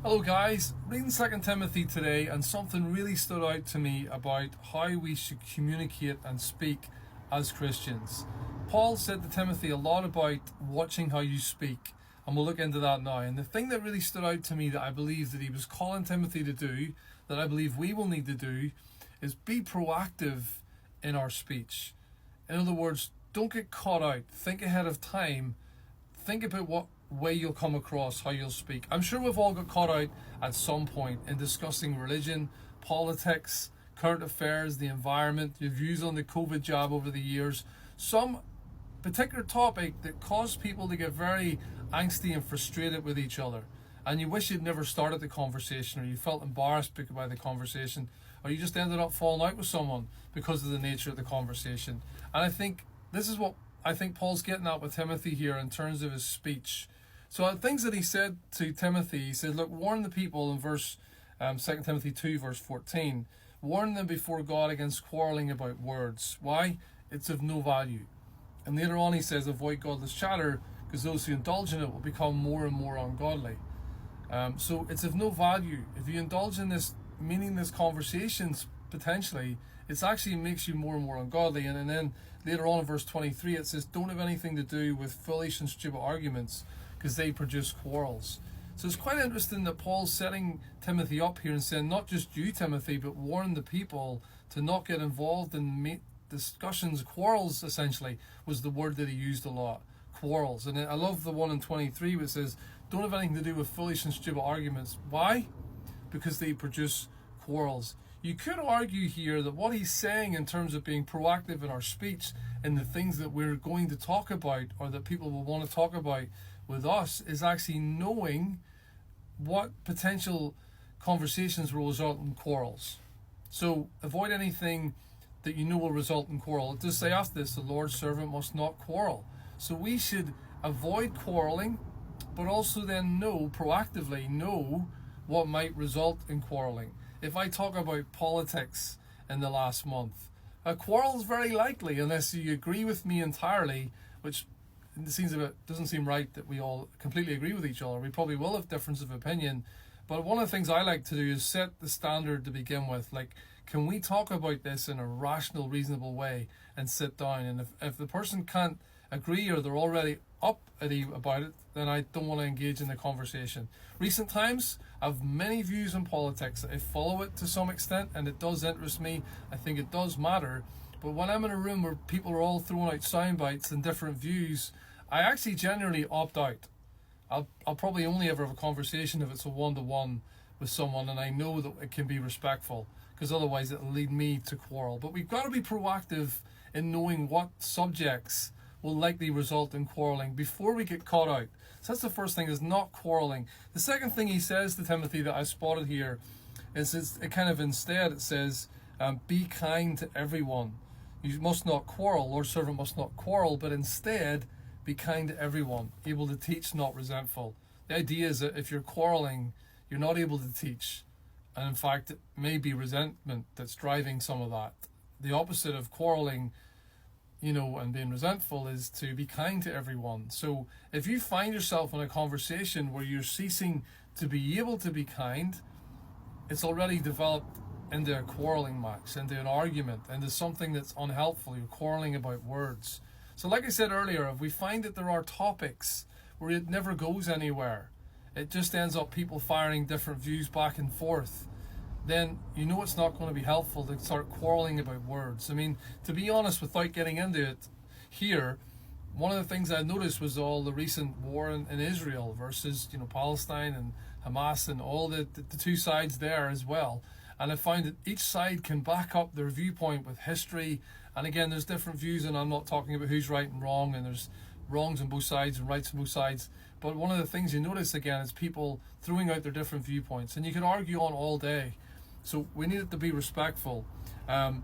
Hello guys, reading 2 Timothy today, and something really stood out to me about how we should communicate and speak as Christians. Paul said to Timothy a lot about watching how you speak, and we'll look into that now. And the thing that really stood out to me that I believe that he was calling Timothy to do, that I believe we will need to do, is be proactive in our speech. In other words, don't get caught out. Think ahead of time. Think about what way you'll come across, how you'll speak. I'm sure we've all got caught out at some point in discussing religion, politics, current affairs, the environment, your views on the COVID jab over the years. Some particular topic that caused people to get very angsty and frustrated with each other. And you wish you'd never started the conversation, or you felt embarrassed by the conversation, or you just ended up falling out with someone because of the nature of the conversation. And I think this is what I think Paul's getting at with Timothy here in terms of his speech. So things that he said to Timothy, he said, look, warn the people in 2 Timothy 2, verse 14. Warn them before God against quarreling about words. Why? It's of no value. And later on he says, avoid godless chatter, because those who indulge in it will become more and more ungodly. So it's of no value. If you indulge in this meaningless conversations, potentially, it actually makes you more and more ungodly. And then later on in verse 23, it says, don't have anything to do with foolish and stupid arguments, because they produce quarrels. So it's quite interesting that Paul's setting Timothy up here and saying, not just you, Timothy, but warn the people to not get involved in discussions. Quarrels, essentially, was the word that he used a lot. Quarrels. And I love the one in 23 which says, don't have anything to do with foolish and stupid arguments. Why? Because they produce quarrels. You could argue here that what he's saying in terms of being proactive in our speech and the things that we're going to talk about, or that people will want to talk about with us, is actually knowing what potential conversations will result in quarrels. So avoid anything that you know will result in quarrel. It does say after this, the Lord's servant must not quarrel. So we should avoid quarreling, but also then proactively know what might result in quarreling. If I talk about politics in the last month, a quarrel is very likely, unless you agree with me entirely, which doesn't seem right that we all completely agree with each other. We probably will have difference of opinion, but one of the things I like to do is set the standard to begin with. Like, can we talk about this in a rational, reasonable way and sit down? And if the person can't agree, or they're already uppity about it, then I don't want to engage in the conversation. Recent times, I have many views on politics. I follow it to some extent, and it does interest me. I think it does matter. But when I'm in a room where people are all throwing out sound bites and different views, I actually generally opt out. I'll probably only ever have a conversation if it's a one-to-one with someone, and I know that it can be respectful, because otherwise it'll lead me to quarrel. But we've got to be proactive in knowing what subjects will likely result in quarreling before we get caught out. So that's the first thing, is not quarreling. The second thing he says to Timothy that I spotted here is it says, be kind to everyone. You must not quarrel. Lord's servant must not quarrel, but instead be kind to everyone, able to teach, not resentful. The idea is that if you're quarreling, you're not able to teach. And in fact, it may be resentment that's driving some of that. The opposite of quarreling, and being resentful, is to be kind to everyone. So if you find yourself in a conversation where you're ceasing to be able to be kind, it's already developed into a quarreling match, into an argument, into something that's unhelpful. You're quarreling about words. So like I said earlier, if we find that there are topics where it never goes anywhere, it just ends up people firing different views back and forth, then it's not going to be helpful to start quarreling about words. I mean, to be honest, without getting into it here, one of the things I noticed was all the recent war in Israel versus Palestine and Hamas, and all the two sides there as well. And I find that each side can back up their viewpoint with history. And again, there's different views, and I'm not talking about who's right and wrong, and there's wrongs on both sides and rights on both sides. But one of the things you notice again is people throwing out their different viewpoints, and you could argue on all day. So we need it to be respectful. So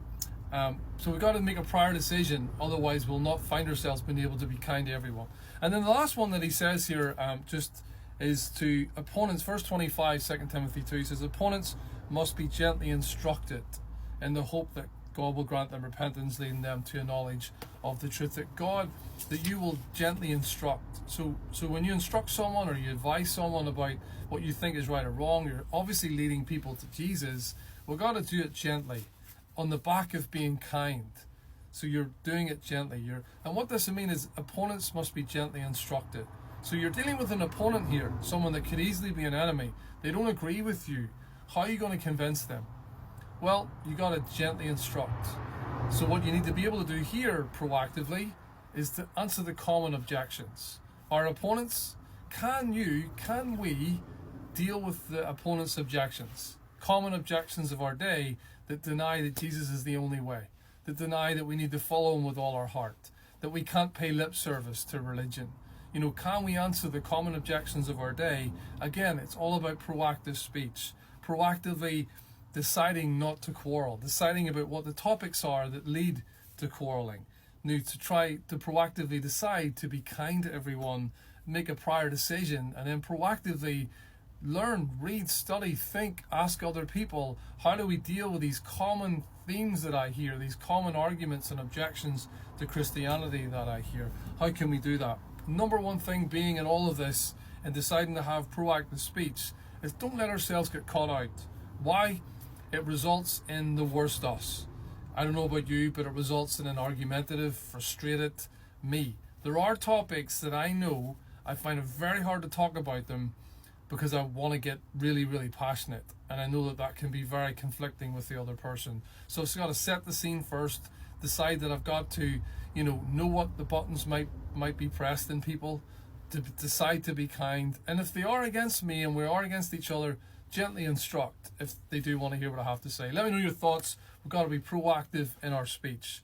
we've got to make a prior decision, otherwise we'll not find ourselves being able to be kind to everyone. And then the last one that he says here just is to opponents. Verse 25, 2 Timothy 2 says, opponents must be gently instructed in the hope that God will grant them repentance, leading them to a knowledge of the truth. That you will gently instruct. So when you instruct someone or you advise someone about what you think is right or wrong, you're obviously leading people to Jesus. We've got to do it gently, on the back of being kind. So you're doing it gently. And what this means is opponents must be gently instructed. So you're dealing with an opponent here, someone that could easily be an enemy. They don't agree with you. How are you going to convince them? Well, you got to gently instruct. So what you need to be able to do here proactively is to answer the common objections. Our opponents, can we deal with the opponent's objections? Common objections of our day that deny that Jesus is the only way, that deny that we need to follow him with all our heart, that we can't pay lip service to religion. Can we answer the common objections of our day? Again, it's all about proactive speech, proactively deciding not to quarrel, deciding about what the topics are that lead to quarreling. To try to proactively decide to be kind to everyone, make a prior decision, and then proactively learn, read, study, think, ask other people, how do we deal with these common themes that I hear, these common arguments and objections to Christianity that I hear? How can we do that? Number one thing being in all of this and deciding to have proactive speech is don't let ourselves get caught out. Why? It results in the worst us. I don't know about you, but it results in an argumentative, frustrated me. There are topics that I know I find it very hard to talk about them because I want to get really, really passionate. And I know that can be very conflicting with the other person. So I've got to set the scene first, decide that I've got to, know what the buttons might be pressed in people, to decide to be kind. And if they are against me and we are against each other, gently instruct if they do want to hear what I have to say. Let me know your thoughts. We've got to be proactive in our speech.